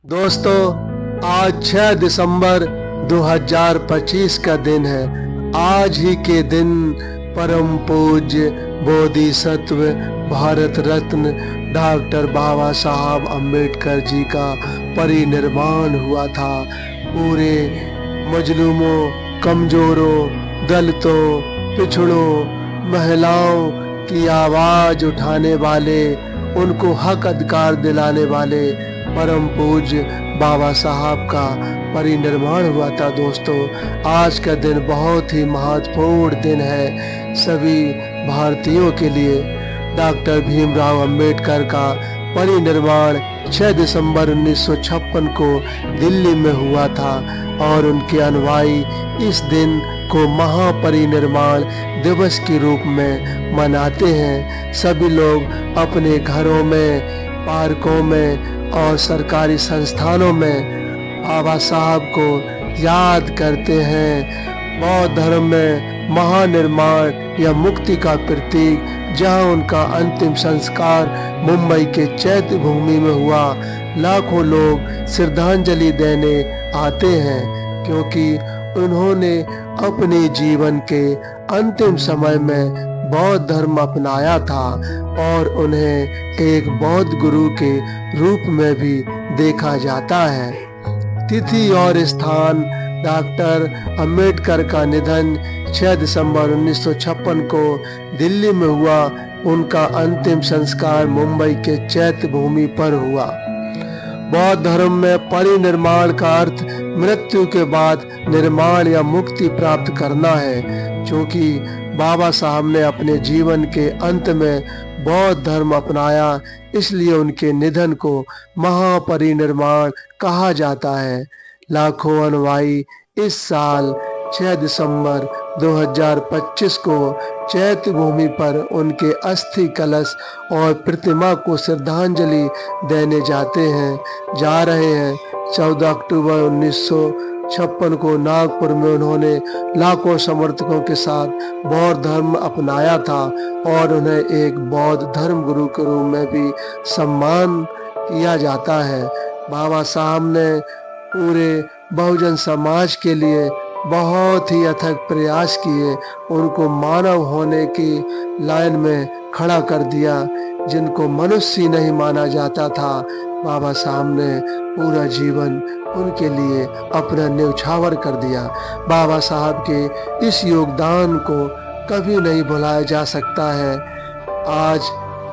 दोस्तों, आज 6 दिसंबर 2025 का दिन है। आज ही के दिन परम पूज्य बोधिसत्व भारत रत्न डॉक्टर बाबा साहब अम्बेडकर जी का परिनिर्वाण हुआ था। पूरे मजलूमों, कमजोरों, दलितों, पिछड़ों, महिलाओं की आवाज उठाने वाले, उनको हक अधिकार दिलाने वाले परम पूज्य बाबा साहब का परिनिर्वाण हुआ था। दोस्तों, आज का दिन बहुत ही महत्वपूर्ण दिन है सभी भारतीयों के लिए। डॉक्टर भीमराव अंबेडकर का परिनिर्वाण 6 दिसंबर 1956 को दिल्ली में हुआ था और उनके अनुयायी इस दिन को महापरिनिर्वाण दिवस के रूप में मनाते हैं। सभी लोग अपने घरों में, पार्कों में और सरकारी संस्थानों में बाबा साहब को याद करते हैं। बौद्ध धर्म में महानिर्वाण या मुक्ति का प्रतीक, जहां उनका अंतिम संस्कार मुंबई के चैत्य भूमि में हुआ, लाखों लोग श्रद्धांजलि देने आते हैं, क्योंकि उन्होंने अपने जीवन के अंतिम समय में बौद्ध धर्म अपनाया था और उन्हें एक बौद्ध गुरु के रूप में भी देखा जाता है। तिथि और स्थान: डॉक्टर अंबेडकर का निधन 6 दिसंबर 1956 को दिल्ली में हुआ। उनका अंतिम संस्कार मुंबई के चैत्य भूमि पर हुआ। बौद्ध धर्म में परिनिर्वाण का अर्थ मृत्यु के बाद निर्माण या मुक्ति प्राप्त करना है। क्योंकि बाबा साहब ने अपने जीवन के अंत में बौद्ध धर्म अपनाया, इसलिए उनके निधन को महापरिनिर्वाण कहा जाता है। लाखों अनुयायी इस साल 6 दिसंबर 2025 को चैत्य भूमि पर उनके अस्थि कलश और प्रतिमा को श्रद्धांजलि देने जा रहे हैं। 14 अक्टूबर 1956 को नागपुर में उन्होंने लाखों समर्थकों के साथ बौद्ध धर्म अपनाया था और उन्हें एक बौद्ध धर्म गुरु के रूप में भी सम्मान किया जाता है। बाबा साहब ने पूरे बहुजन समाज के लिए बहुत ही अथक प्रयास किए, उनको मानव होने की लाइन में खड़ा कर दिया। जिनको मनुष्य नहीं माना जाता था, बाबा साहब ने पूरा जीवन उनके लिए अपना न्यौछावर कर दिया। बाबा साहब के इस योगदान को कभी नहीं भुलाया जा सकता है। आज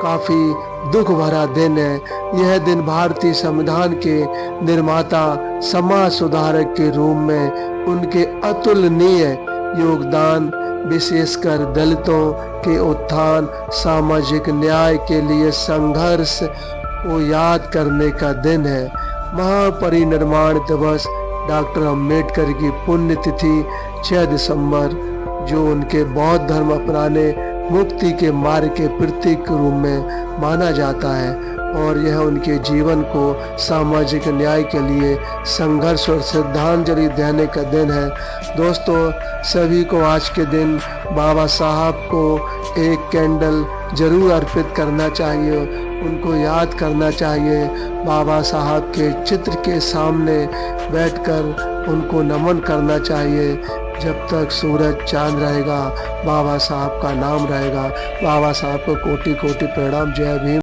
काफ़ी दुख भरा दिन है। यह दिन भारतीय संविधान के निर्माता, समाज सुधारक के रूप में उनके अतुलनीय योगदान, विशेषकर दलितों के उत्थान, सामाजिक न्याय के लिए संघर्ष को याद करने का दिन है। महापरिनिर्वाण दिवस डॉक्टर अंबेडकर की पुण्यतिथि 6 दिसंबर, जो उनके बौद्ध धर्म अपनाने, मुक्ति के मार्ग के प्रतीक के रूप में माना जाता है और यह उनके जीवन को सामाजिक न्याय के लिए संघर्ष और श्रद्धांजलि देने का दिन है। दोस्तों, सभी को आज के दिन बाबा साहब को एक कैंडल जरूर अर्पित करना चाहिए, उनको याद करना चाहिए। बाबा साहब के चित्र के सामने बैठकर उनको नमन करना चाहिए। जब तक सूरज चांद रहेगा, बाबा साहब का नाम रहेगा। बाबा साहब को कोटि कोटि प्रणाम। जय भीम।